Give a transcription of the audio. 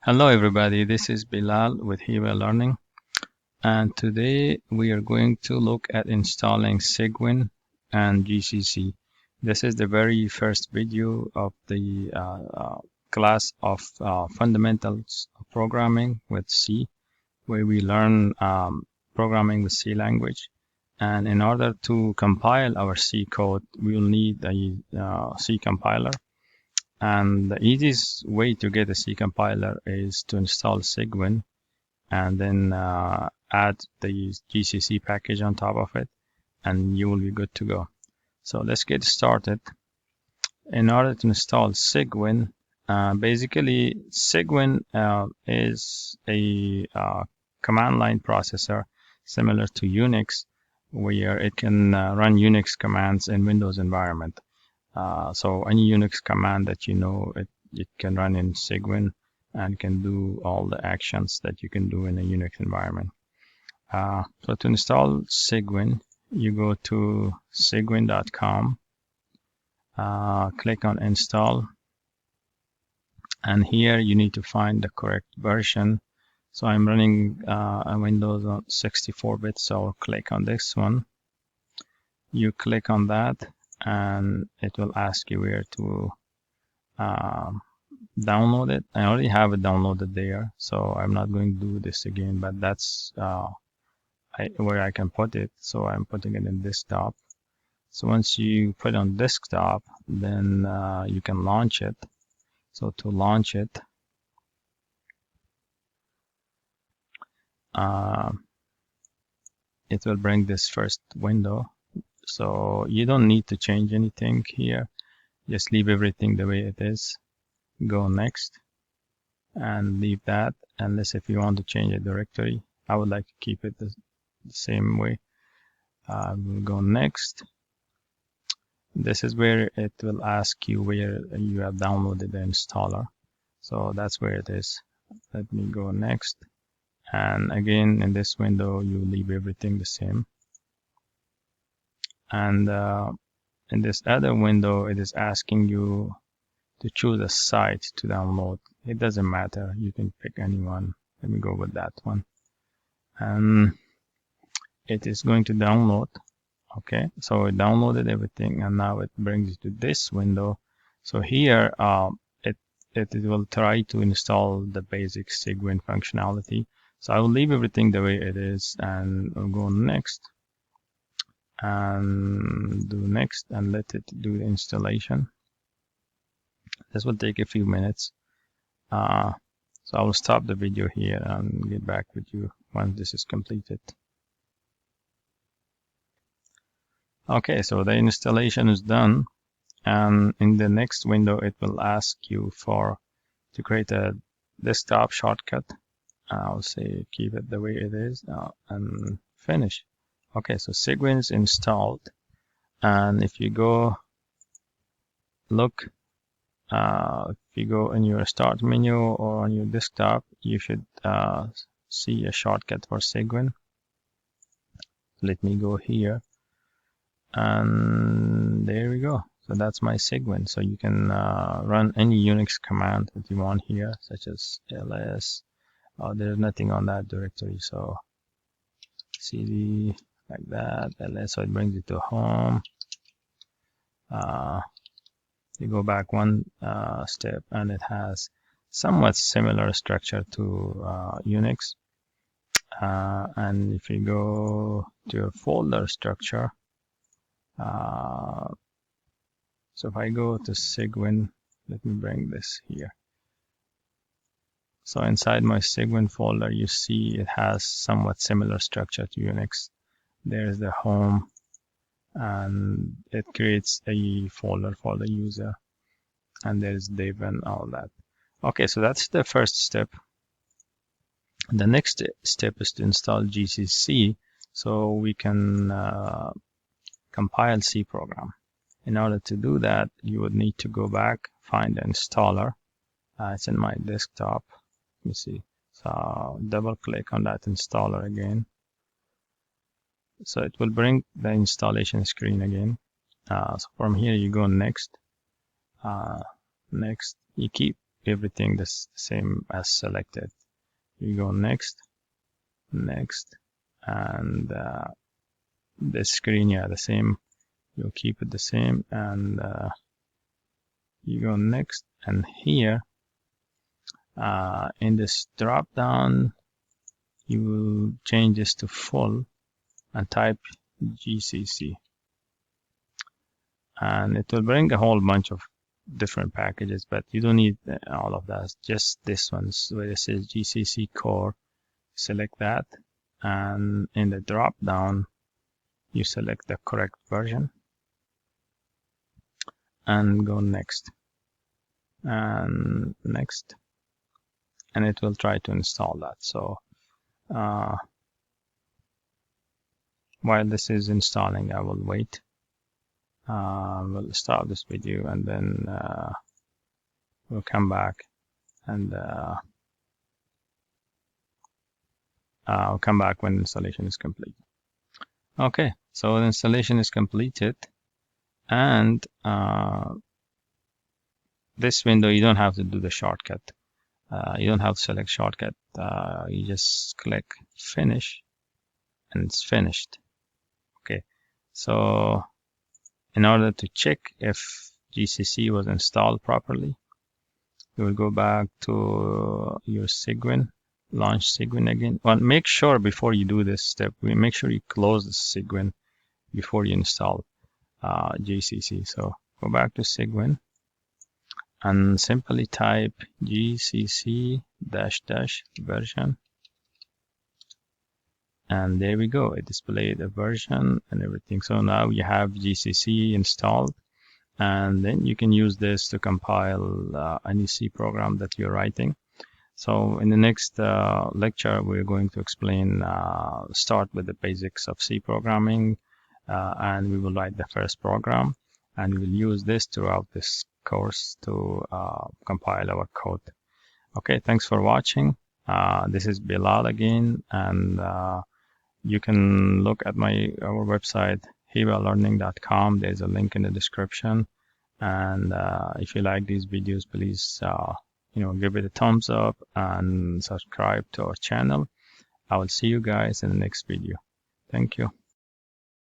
Hello everybody, this is Bilal with Hiba Learning, and today we are going to look at installing Cygwin and GCC. This is the very first video of the class of fundamentals of programming with C, where we learn programming with C language. And in order to compile our C code, we will need a C compiler. And the easiest way to get a C compiler is to install Cygwin and then add the GCC package on top of it, and you will be good to go. So let's get started. In order to install Cygwin, basically Cygwin is a command line processor similar to Unix, where it can run Unix commands in Windows environment. So any Unix command that you know, it can run in Cygwin and can do all the actions that you can do in a Unix environment. So to install Cygwin, you go to cygwin.com, click on install, and here you need to find the correct version. So I'm running a Windows on 64-bit, so I'll click on this one. You click on that, and it will ask you where to download it. I already have it downloaded there, so I'm not going to do this again, but that's where I can put it. So I'm putting it in desktop. So once you put it on desktop, then you can launch it. So to launch it, it will bring this first window. So you don't need to change anything here. Just leave everything the way it is. Go next and leave that, unless if you want to change a directory. I would like to keep it the same way. We'll go next. This is where it will ask you where you have downloaded the installer. So that's where it is. Let me go next. And again, in this window, you leave everything the same. And in this other window, it is asking you to choose a site to download. It doesn't matter. You can pick any one. Let me go with that one. And it is going to download. Okay, so it downloaded everything, and now it brings you to this window. So here, it will try to install the basic Cygwin functionality. So I will leave everything the way it is, and I'll go next. And do next, and let it do the installation. This will take a few minutes. So I will stop the video here and get back with you once this is completed. Okay, so the installation is done, and in the next window it will ask you to create a desktop shortcut. I'll say keep it the way it is and finish. Okay, so Cygwin is installed, and if you go look, if you go in your start menu or on your desktop, you should see a shortcut for Cygwin. Let me go here, and there we go. So that's my Cygwin. So you can run any Unix command that you want here, such as ls. There's nothing on that directory, so cd like that, ls. So it brings you to home. You go back one step, and it has somewhat similar structure to Unix. And if you go to your folder structure, so if I go to Cygwin, let me bring this here. So inside my Cygwin folder, you see it has somewhat similar structure to Unix. There's the home, and it creates a folder for the user, and there's div and all that. Okay, so that's the first step. The next step is to install GCC, so we can compile C program. In order to do that, you would need to go back, find the installer. It's in my desktop. Let me see. So double click on that installer again. So it will bring the installation screen again. So from here you go next. Next, you keep everything the same as selected. You go next, and the screen, yeah, the same. You'll keep it the same, and you go next, and here in this drop down, you will change this to full and type GCC, and it will bring a whole bunch of different packages, but you don't need all of that. Just this one where it says GCC core. Select that, and in the drop down you select the correct version and go next and next, and it will try to install that. So while this is installing, I will wait. We'll stop this video, and then we'll come back, and I'll come back when installation is complete. Okay, so the installation is completed, and this window, you don't have to do the shortcut. You don't have to select shortcut. You just click finish, and it's finished. Okay, so in order to check if GCC was installed properly, you will go back to your Cygwin, launch Cygwin again. Well, make sure before you do this step, make sure you close the Cygwin before you install GCC. So go back to Cygwin and simply type GCC -- version, and there we go. It displayed the version and everything. So now you have GCC installed, and then you can use this to compile any C program that you're writing. So in the next lecture, we're going to explain, start with the basics of C programming, and we will write the first program, and we will use this throughout this course to compile our code. Okay, thanks for watching. This is Bilal again, and you can look at our website, hibalearning.com. There's a link in the description, and if you like these videos, please give it a thumbs up and subscribe to our channel. I will see you guys in the next video. Thank you.